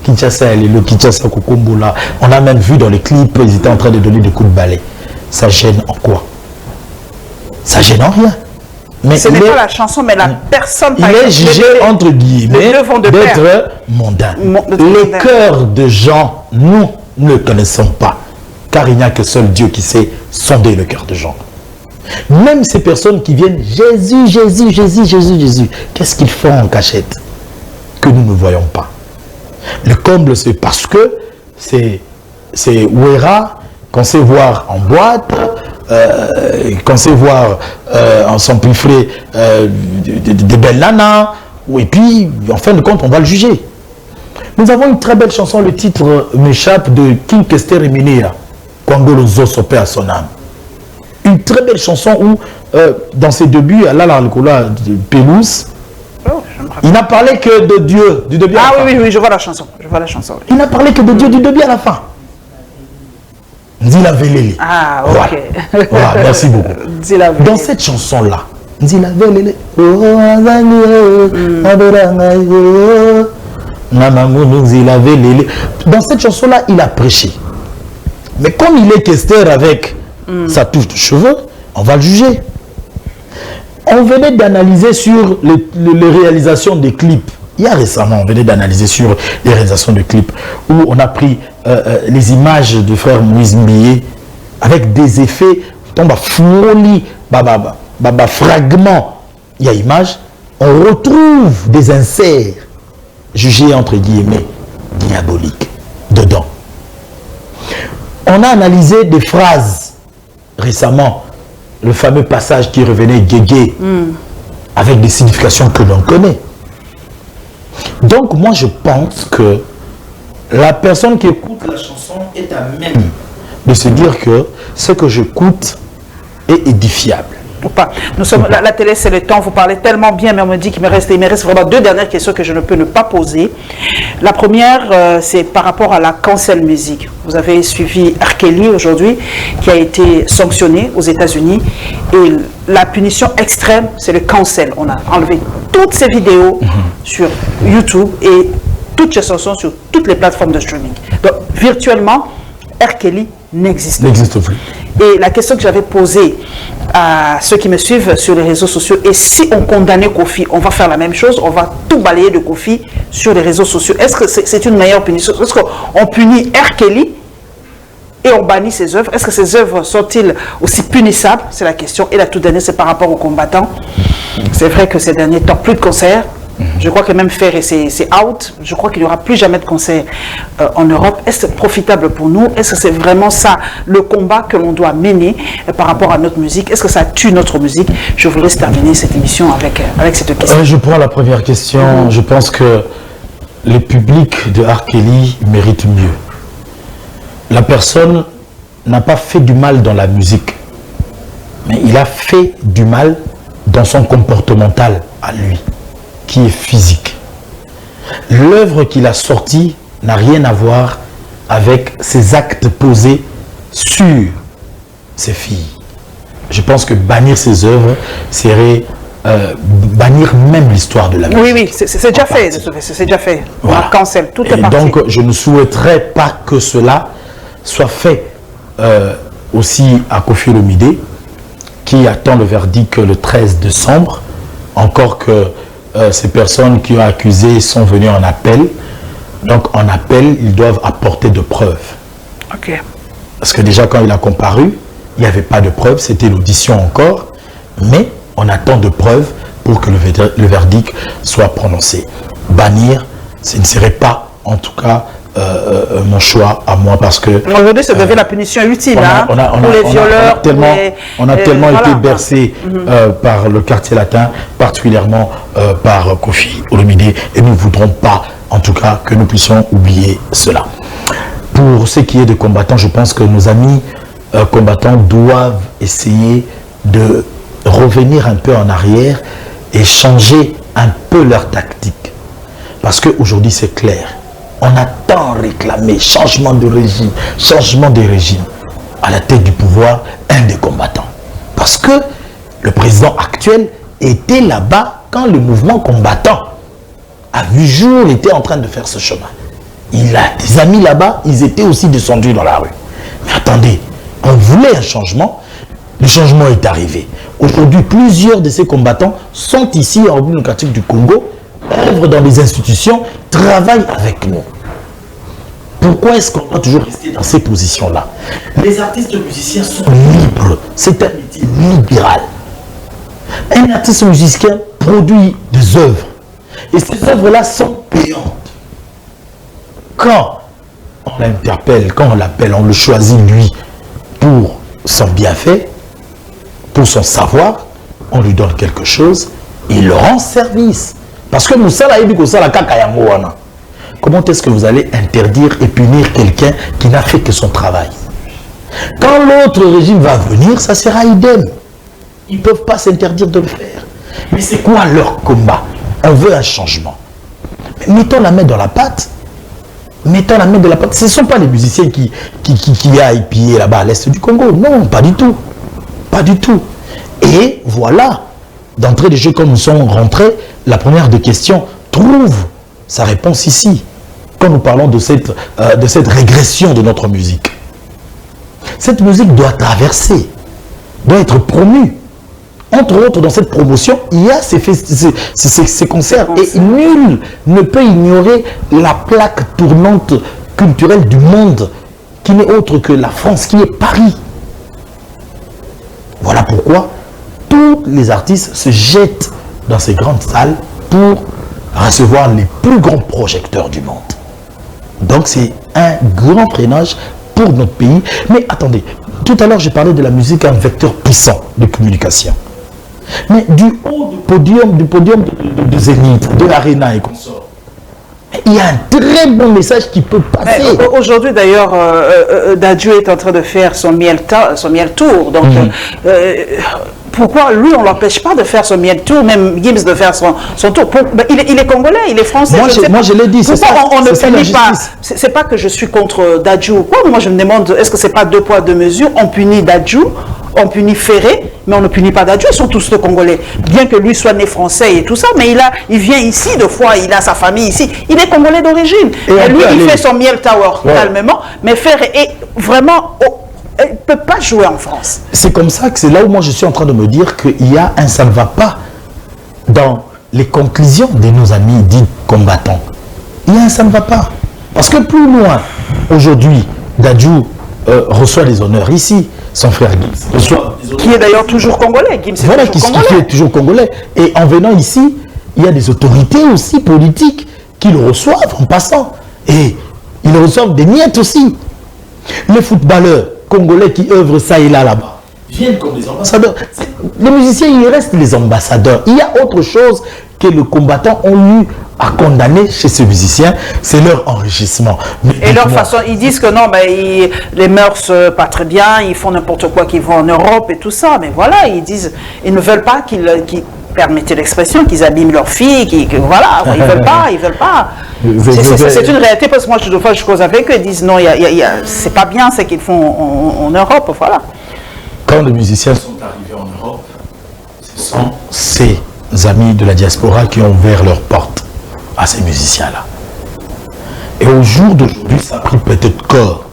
Kinshasa, le Kinshasa Kokombola. On a même vu dans les clips, ils étaient en train de donner des coups de balai. Ça gêne en quoi? Ça gêne en rien. Mais ce n'est pas la chanson, mais la personne. Il est jugé, entre guillemets, d'être mondain. Les cœurs de gens, nous ne connaissons pas. Car il n'y a que seul Dieu qui sait sonder le cœur de gens. Même ces personnes qui viennent, Jésus, Jésus, Jésus, Jésus, Jésus, qu'est-ce qu'ils font en cachette que nous ne voyons pas? Le comble, c'est parce que c'est Ouera qu'on sait voir en boîte, qu'on sait voir en s'empiffrer des belles nanas, et puis en fin de compte on va le juger. Nous avons une très belle chanson, le titre m'échappe, de King Kester et Minea, Kwangolo Zoso paix à son âme. Une très belle chanson où dans ses débuts, à la de Pelouse, il n'a parlé que de Dieu du début à la fin. Oui, je vois la chanson. Oui. Il n'a parlé que de Dieu du début à la fin. Nzila Velele. Ah, ok. Voilà. Voilà, merci beaucoup. Nzila Velele. Dans cette chanson-là, Nzila Velele. Dans cette chanson-là, il a prêché. Mais comme il est questeur avec sa touche de cheveux, on va le juger. On venait d'analyser sur les réalisations des clips. Il y a récemment, on venait d'analyser sur les réalisations de clips où on a pris les images du frère Moïse Mbié avec des effets, fragments. Il y a images, on retrouve des inserts jugés entre guillemets diaboliques dedans. On a analysé des phrases récemment, le fameux passage qui revenait guégué avec des significations que l'on connaît. Donc moi je pense que la personne qui écoute la chanson est à même de se dire que ce que j'écoute est édifiable. Ou pas. Nous sommes, la télé c'est le temps, vous parlez tellement bien, mais on me dit qu'il me reste vraiment 2 dernières questions que je ne peux ne pas poser. La première, c'est par rapport à la cancel music. Vous avez suivi R. Kelly aujourd'hui, qui a été sanctionné aux États-Unis, et la punition extrême, c'est le cancel. On a enlevé toutes ces vidéos sur YouTube et toutes ces chansons sur toutes les plateformes de streaming. Donc, virtuellement, R. Kelly n'existe plus. Et la question que j'avais posée à ceux qui me suivent sur les réseaux sociaux, et si on condamnait Kofi, on va faire la même chose, on va tout balayer de Kofi sur les réseaux sociaux. Est-ce que c'est une meilleure punition? Est-ce qu'on punit R. Kelly et on bannit ses œuvres? Est-ce que ses œuvres sont-ils aussi punissables? C'est la question. Et la toute dernière, c'est par rapport aux combattants. C'est vrai que ces derniers temps, plus de concerts. Je crois que même faire, c'est out. Je crois qu'il n'y aura plus jamais de concert en Europe. Est-ce profitable pour nous? Est-ce que c'est vraiment ça le combat que l'on doit mener par rapport à notre musique? Est-ce que ça tue notre musique? Je vous laisse terminer cette émission avec cette question. Je prends la première question. Je pense que le public de R. Kelly mérite mieux. La personne n'a pas fait du mal dans la musique, mais il a fait du mal dans son comportemental à lui, qui est physique. L'œuvre qu'il a sortie n'a rien à voir avec ses actes posés sur ses filles. Je pense que bannir ses œuvres serait bannir même l'histoire de la musique. Oui, c'est déjà fait. C'est déjà fait. Voilà. On cancelle, tout est parti. Donc, je ne souhaiterais pas que cela soit fait aussi à Koffi Olomide, qui attend le verdict le 13 décembre, encore que ces personnes qui ont accusé sont venues en appel. Donc en appel, ils doivent apporter de preuves. Ok. Parce que déjà quand il a comparu, il n'y avait pas de preuves, c'était l'audition encore. Mais on attend de preuves pour que le verdict soit prononcé. Bannir, ce ne serait pas en tout cas mon choix à moi, parce que aujourd'hui ça devient la punition ultime pour les violeurs. On a tellement été bercé par le quartier latin, particulièrement par Koffi Olomide, et nous ne voudrons pas en tout cas que nous puissions oublier cela. Pour ce qui est des combattants, je pense que nos amis combattants doivent essayer de revenir un peu en arrière et changer un peu leur tactique, parce qu'aujourd'hui c'est clair. On a tant réclamé changement de régime, changement de régime. À la tête du pouvoir, un des combattants. Parce que le président actuel était là-bas quand le mouvement combattant a vu jour, était en train de faire ce chemin. Il a des amis là-bas, ils étaient aussi descendus dans la rue. Mais attendez, on voulait un changement, le changement est arrivé. Aujourd'hui, plusieurs de ces combattants sont ici en République démocratique du Congo, œuvrent dans les institutions, travaillent avec nous. Pourquoi est-ce qu'on doit toujours rester dans ces positions-là? Les artistes musiciens sont libres. C'est un métier libéral. Un artiste musicien produit des œuvres. Et ces œuvres-là sont payantes. Quand on l'interpelle, quand on l'appelle, on le choisit lui pour son bienfait, pour son savoir, on lui donne quelque chose et il le rend service. Parce que nous sommes là, comment est-ce que vous allez interdire et punir quelqu'un qui n'a fait que son travail? Quand l'autre régime va venir, ça sera idem. Ils ne peuvent pas s'interdire de le faire. Mais c'est quoi leur combat? On veut un changement. Mais mettons la main dans la pâte mettant la main de la pâte. Ce ne sont pas les musiciens qui aillent piller là-bas à l'est du Congo. Non, pas du tout. Pas du tout. Et voilà, d'entrée de jeu, quand nous sommes rentrés, la première des questions trouve sa réponse ici. Quand nous parlons de cette régression de notre musique. Cette musique doit traverser, doit être promue. Entre autres, dans cette promotion, il y a ces concerts. Et nul ne peut ignorer la plaque tournante culturelle du monde, qui n'est autre que la France, qui est Paris. Voilà pourquoi tous les artistes se jettent dans ces grandes salles pour recevoir les plus grands projecteurs du monde. Donc c'est un grand freinage pour notre pays. Mais attendez, tout à l'heure j'ai parlé de la musique, un vecteur puissant de communication. Mais du haut du podium de Zénith, de l'Arena et consorts, il y a un très bon message qui peut passer. Aujourd'hui d'ailleurs, Dadju est en train de faire son miel tour. Donc pourquoi lui on ne l'empêche pas de faire son miel tour, même Gims de faire son tour? Il est congolais, il est français. Moi je l'ai dit, c'est ça. On ne punit pas. C'est pas que je suis contre Dadju ou quoi. Moi je me demande, est-ce que c'est pas deux poids deux mesures? On punit Dadju, on punit Ferré, mais on ne punit pas Dadju. Ils sont tous deux congolais. Bien que lui soit né français et tout ça, mais il vient ici deux fois, il a sa famille ici. Il est congolais d'origine. Et lui il fait son miel tower calmement, mais Ferré est vraiment... Elle ne peut pas jouer en France. C'est comme ça que c'est là où moi je suis en train de me dire qu'il y a un ça ne va pas dans les conclusions de nos amis dits combattants. Il y a un ça ne va pas. Parce que plus loin, aujourd'hui, Dadju reçoit des honneurs ici, son frère Gims reçoit des honneurs. Qui est d'ailleurs toujours congolais. Gims voilà, qui est toujours congolais. Et en venant ici, il y a des autorités aussi politiques qui le reçoivent en passant. Et ils reçoivent des miettes aussi. Les footballeurs congolais qui œuvrent ça et là-bas viennent comme des ambassadeurs. Les musiciens, ils restent les ambassadeurs. Il y a autre chose que les combattants ont eu à condamner chez ces musiciens, c'est leur enrichissement. Et leur façon, ils disent que non, les mœurs pas très bien, ils font n'importe quoi, qu'ils vont en Europe et tout ça, mais voilà, ils disent, ils ne veulent pas qu'ils permettez l'expression, qu'ils abîment leurs filles, voilà, ils veulent pas. C'est une réalité, parce que moi, deux fois, je cause avec eux, ils disent non, c'est pas bien ce qu'ils font en Europe, voilà. Quand les musiciens sont arrivés en Europe, ce sont ces amis de la diaspora qui ont ouvert leurs portes à ces musiciens-là. Et au jour d'aujourd'hui, ça a pris peut-être corps,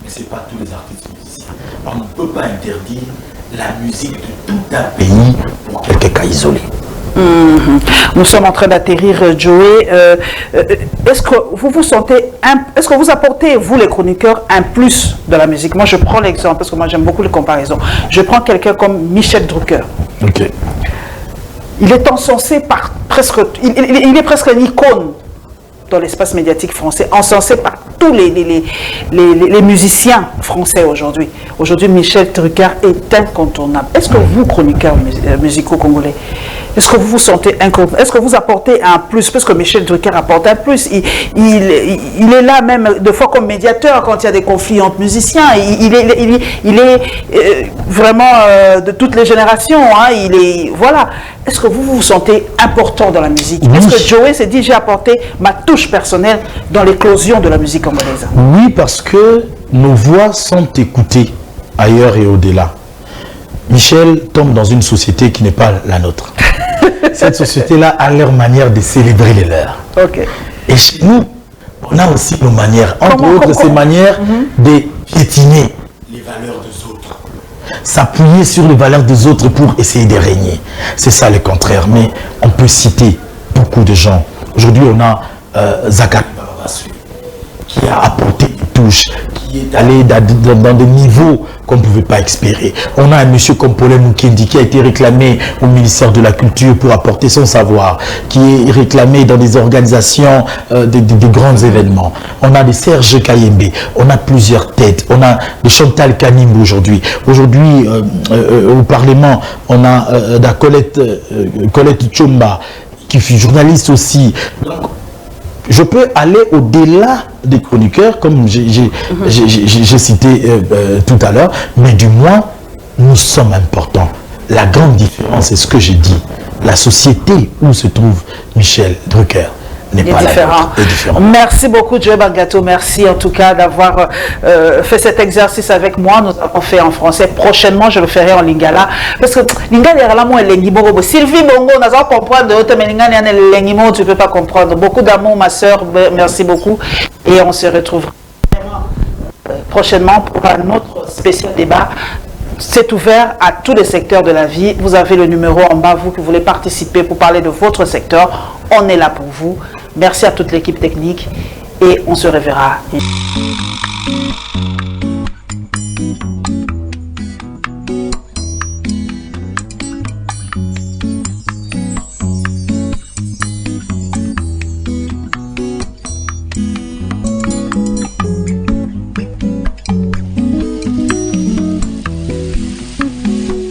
mais ce n'est pas tous les artistes musiciens. On ne peut pas interdire la musique de tout un pays pour quelques cas isolés. Nous sommes en train d'atterrir, Joey. Est-ce que vous vous sentez, est-ce que vous apportez, vous les chroniqueurs, un plus de la musique? Moi, je prends l'exemple, parce que moi j'aime beaucoup les comparaisons. Je prends quelqu'un comme Michel Drucker. Ok. Il est encensé par presque, il est presque une icône dans l'espace médiatique français, encensé par tous les musiciens français aujourd'hui. Aujourd'hui, Michel Drucker est incontournable. Est-ce que vous, chroniqueurs musicaux congolais, est-ce que vous vous sentez incontournable? Est-ce que vous apportez un plus? Parce que Michel Drucker apporte un plus. Il est là même, de fois comme médiateur, quand il y a des conflits entre musiciens. Il est vraiment de toutes les générations. Hein, voilà. Est-ce que vous vous sentez important dans la musique? Oui. Est-ce que Joey s'est dit, j'ai apporté ma touche personnelle dans l'éclosion de la musique congolaise? Oui, parce que nos voix sont écoutées ailleurs et au-delà. Michel tombe dans une société qui n'est pas la nôtre. Cette société-là a leur manière de célébrer les leurs. Okay. Et chez nous, on a aussi nos manières. Entre autres, ces manières de piétiner les valeurs des autres. S'appuyer sur les valeurs des autres pour essayer de régner. C'est ça le contraire. Mais on peut citer beaucoup de gens. Aujourd'hui, on a Zachary Barabassou qui a apporté des touches, qui est allé dans des niveaux qu'on ne pouvait pas espérer. On a un monsieur comme Paulin Mukendi qui a été réclamé au ministère de la Culture pour apporter son savoir, qui est réclamé dans des organisations, des grands événements. On a des Serge Kayembe, on a plusieurs têtes, on a des Chantal Kanimbo aujourd'hui. Aujourd'hui, au Parlement, on a Colette Tchomba, qui fut journaliste aussi. Donc, je peux aller au-delà des chroniqueurs, comme j'ai cité tout à l'heure, mais du moins, nous sommes importants. La grande différence, c'est ce que j'ai dit. La société où se trouve Michel Drucker n'est pas différent. différent. Merci beaucoup, Joe Bangato. Merci en tout cas d'avoir fait cet exercice avec moi. Nous avons fait en français. Prochainement, je le ferai en lingala. Parce que lingala est vraiment lengibo. Sylvie Bongo, nous allons comprendre. Mais lingala est lengimo, tu ne peux pas comprendre. Beaucoup d'amour, ma soeur. Merci beaucoup. Et on se retrouve prochainement pour un autre spécial débat. C'est ouvert à tous les secteurs de la vie. Vous avez le numéro en bas, vous qui voulez participer pour parler de votre secteur. On est là pour vous. Merci à toute l'équipe technique et on se reverra.